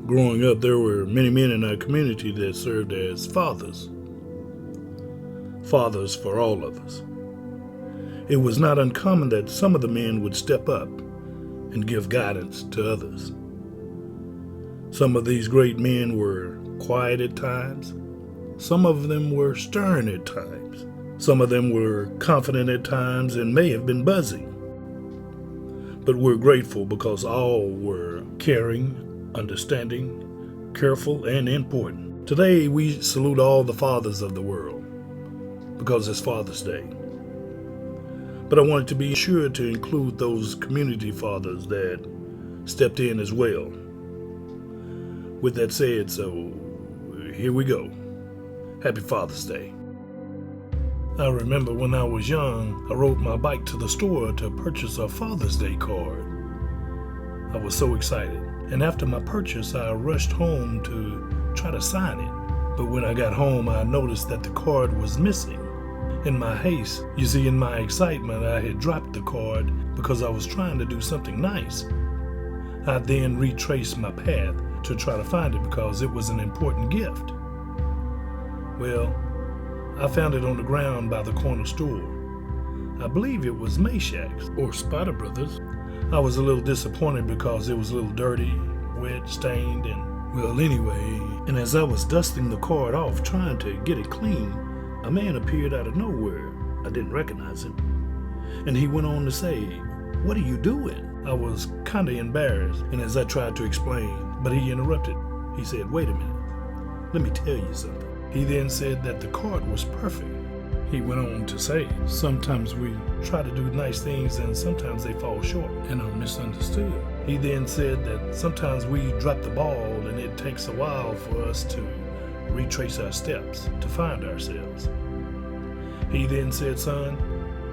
Growing up, there were many men in our community that served as fathers for all of us. It was not uncommon that some of the men would step up and give guidance to others. Some of these great men were quiet at times. Some of them were stern at times. Some of them were confident at times and may have been buzzing. But we're grateful because all were caring, understanding, careful, and important. Today, we salute all the fathers of the world because it's Father's Day. But I wanted to be sure to include those community fathers that stepped in as well. With that said, so here we go. Happy Father's Day. I remember when I was young, I rode my bike to the store to purchase a Father's Day card. I was so excited. And after my purchase, I rushed home to try to sign it. But when I got home, I noticed that the card was missing. In my haste, in my excitement, I had dropped the card because I was trying to do something nice. I then retraced my path to try to find it because it was an important gift. Well, I found it on the ground by the corner store. I believe it was Meshack's or Spider Brothers. I was a little disappointed because it was a little dirty, wet, stained, and as I was dusting the card off trying to get it clean, a man appeared out of nowhere. I didn't recognize him. And he went on to say, "What are you doing?" I was kind of embarrassed, and as I tried to explain, but he interrupted. He said, "Wait a minute, let me tell you something." He then said that the card was perfect. He went on to say, sometimes we try to do nice things and sometimes they fall short and are misunderstood. He then said that sometimes we drop the ball and it takes a while for us to retrace our steps to find ourselves. He then said, "Son,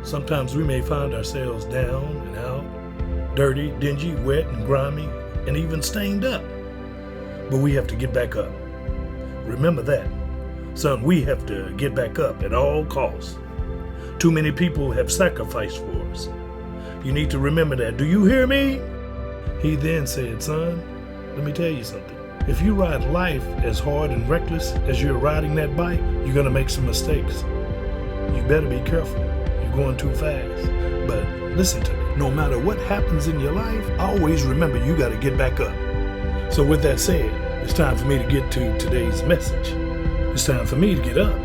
sometimes we may find ourselves down and out, dirty, dingy, wet, and grimy, and even stained up. But we have to get back up. Remember that. Son, we have to get back up at all costs. Too many people have sacrificed for us. You need to remember that. Do you hear me?" He then said, "Son, let me tell you something. If you ride life as hard and reckless as you're riding that bike, you're going to make some mistakes. You better be careful. You're going too fast. But listen to me. No matter what happens in your life, always remember you got to get back up." So with that said, it's time for me to get to today's message. It's time for me to get up.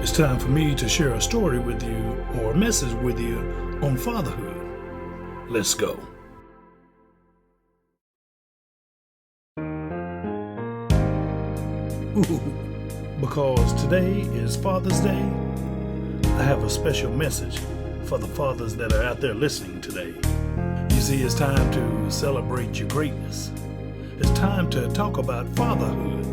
It's time for me to share a story with you or a message with you on fatherhood. Let's go. Because today is Father's Day, I have a special message for the fathers that are out there listening today. You see, it's time to celebrate your greatness. It's time to talk about fatherhood.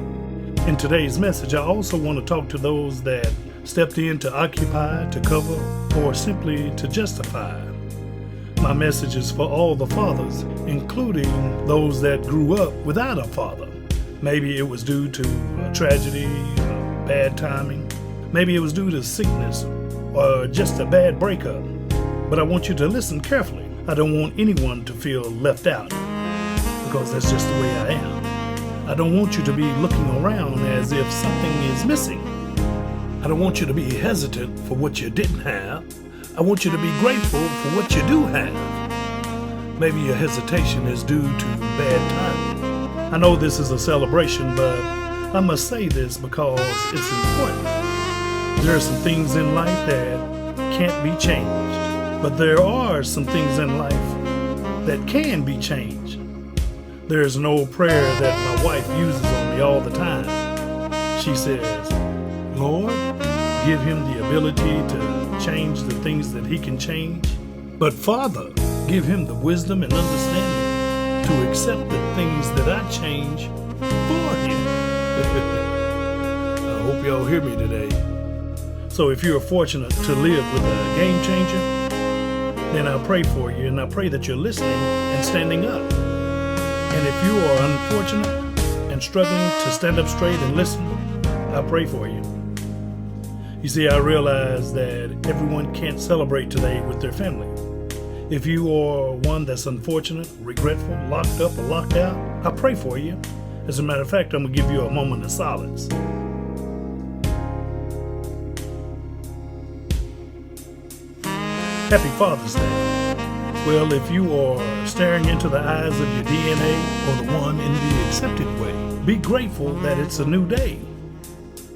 In today's message, I also want to talk to those that stepped in to occupy, to cover, or simply to justify. My message is for all the fathers, including those that grew up without a father. Maybe it was due to a tragedy, bad timing. Maybe it was due to sickness or just a bad breakup. But I want you to listen carefully. I don't want anyone to feel left out because that's just the way I am. I don't want you to be looking around as if something is missing. I don't want you to be hesitant for what you didn't have. I want you to be grateful for what you do have. Maybe your hesitation is due to bad timing. I know this is a celebration, but I must say this because it's important. There are some things in life that can't be changed, but there are some things in life that can be changed. There's an old prayer that my wife uses on me all the time. She says, "Lord, give him the ability to change the things that he can change. But Father, give him the wisdom and understanding to accept the things that I change for him." I hope y'all hear me today. So if you're fortunate to live with a game changer, then I pray for you and I pray that you're listening and standing up. And if you are unfortunate and struggling to stand up straight and listen, I pray for you. You see, I realize that everyone can't celebrate today with their family. If you are one that's unfortunate, regretful, locked up, or locked out, I pray for you. As a matter of fact, I'm going to give you a moment of silence. Happy Father's Day. Well, if you are staring into the eyes of your DNA or the one in the accepted way, be grateful that it's a new day.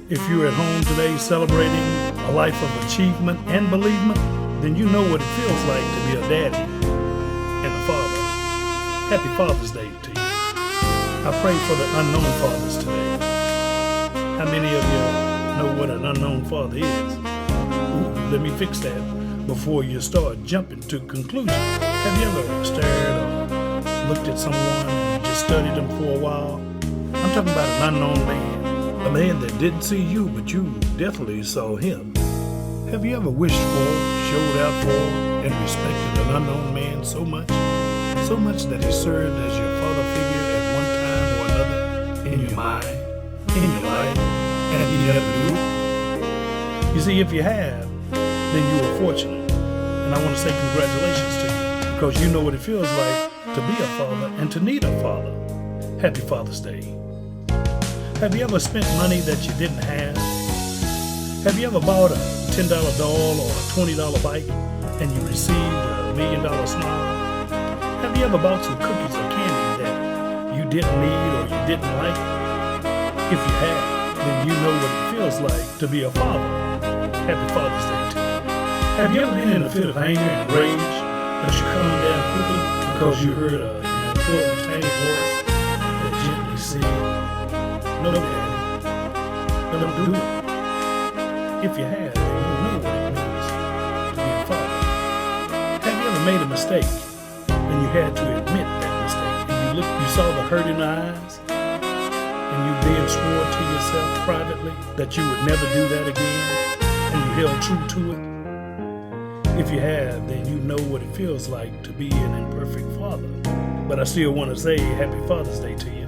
If you're at home today celebrating a life of achievement and bereavement, then you know what it feels like to be a daddy and a father. Happy Father's Day to you. I pray for the unknown fathers today. How many of you know what an unknown father is? Ooh, let me fix that before you start jumping to conclusions. Have you ever stared or looked at someone and you just studied them for a while? I'm talking about an unknown man. A man that didn't see you, but you definitely saw him. Have you ever wished for, showed out for, and respected an unknown man so much that he served as your father figure at one time or another in your mind, in your life, and he never knew it? You see, if you have, then you are fortunate. And I want to say congratulations to you, because you know what it feels like to be a father and to need a father. Happy Father's Day. Have you ever spent money that you didn't have? Have you ever bought a $10 doll or a $20 bike and you received a $1 million smile? Have you ever bought some cookies or candy that you didn't need or you didn't like? If you have, then you know what it feels like to be a father. Happy Father's Day to you. Have you ever been in a fit of anger and rage, but you calmed down quickly because you heard an important tiny voice that gently said, "No, Daddy, don't do it"? If you have, then you know what it means to be a father. Have you ever made a mistake and you had to admit that mistake, and you saw the hurt in the eyes, and you then swore to yourself privately that you would never do that again, and you held true to it? If you have, then you know what it feels like to be an imperfect father. But I still want to say Happy Father's Day to you.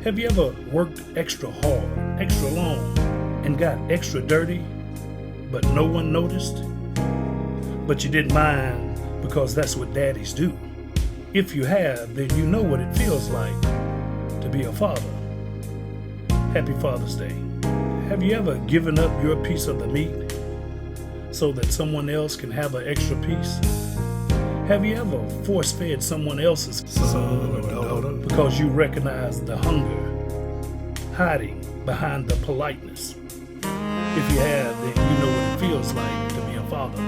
Have you ever worked extra hard, extra long, and got extra dirty, but no one noticed? But you didn't mind because that's what daddies do. If you have, then you know what it feels like to be a father. Happy Father's Day. Have you ever given up your piece of the meat so that someone else can have an extra piece? Have you ever force-fed someone else's son or daughter because you recognize the hunger hiding behind the politeness? If you have, then you know what it feels like to be a father.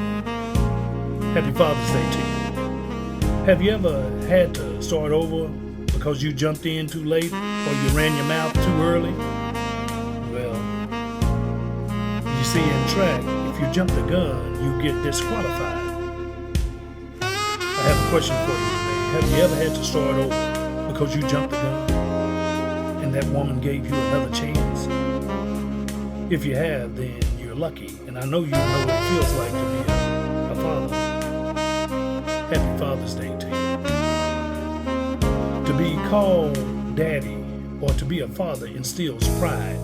Happy Father's Day to you. Have you ever had to start over because you jumped in too late or you ran your mouth too early? Well, you see, in track, if you jump the gun, you get disqualified. I have a question for you today. Have you ever had to start over because you jumped the gun and that woman gave you another chance? If you have, then you're lucky, and I know you know what it feels like to be a father. Happy Father's Day to you. To be called daddy or to be a father instills pride.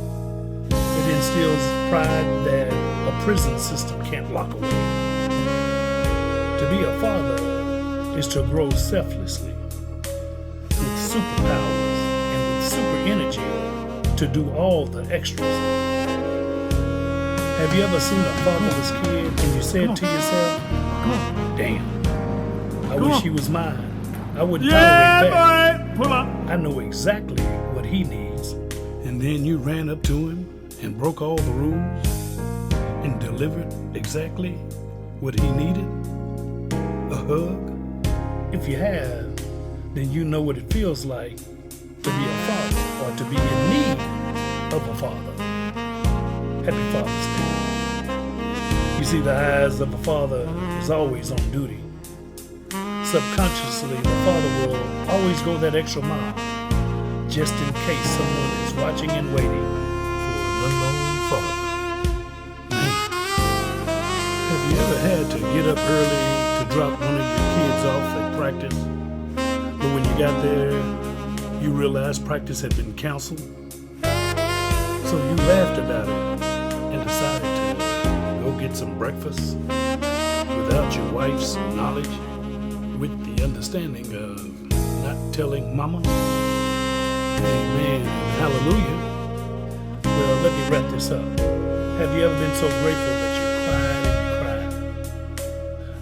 It instills pride that a prison system can't lock away. To be a father is to grow selflessly, with superpowers and with super energy to do all the extras. Have you ever seen a fatherless kid and you said to yourself, "Damn, I wish he was mine. I wouldn't tolerate that. Pull up. I know exactly what he needs." And then you ran up to him and broke all the rules and delivered exactly what he needed? A hug? If you have, then you know what it feels like to be a father or to be in need of a father. Happy Father's Day. You see, the eyes of a father is always on duty. Subconsciously, the father will always go that extra mile, just in case someone is watching and waiting for an unknown father. Man, have you ever had to get up early to drop one of your kids off at practice, but when you got there, you realized practice had been canceled? So you laughed about it and decided to go get some breakfast without your wife's knowledge, with the understanding of not telling mama? Amen. Hallelujah. Well, let me wrap this up. Have you ever been so grateful that you cried and cried?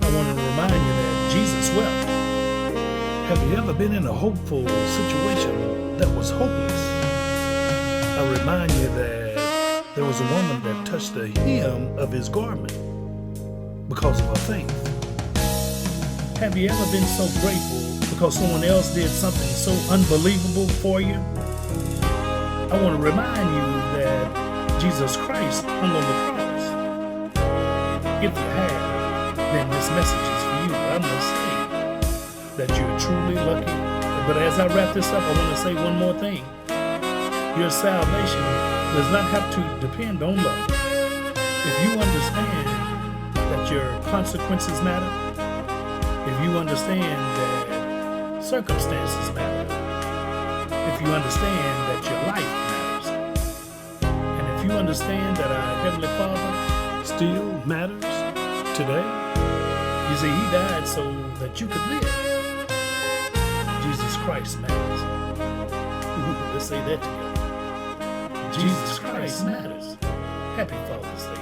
I want to remind you that Jesus wept. Have you ever been in a hopeful situation that was hopeless? I remind you that there was a woman that touched the hem of his garment because of her faith. Have you ever been so grateful because someone else did something so unbelievable for you? I want to remind you that Jesus Christ hung on the cross. If you have, then this message is for you. I must say that you're truly lucky. But as I wrap this up, I want to say one more thing. Your salvation does not have to depend on love. If you understand that your consequences matter, if you understand that circumstances matter, if you understand that your life matters, and if you understand that our Heavenly Father still matters today, you see, He died so that you could live. Jesus Christ matters. Ooh, let's say that together. Jesus Christ matters. Happy Father's Day.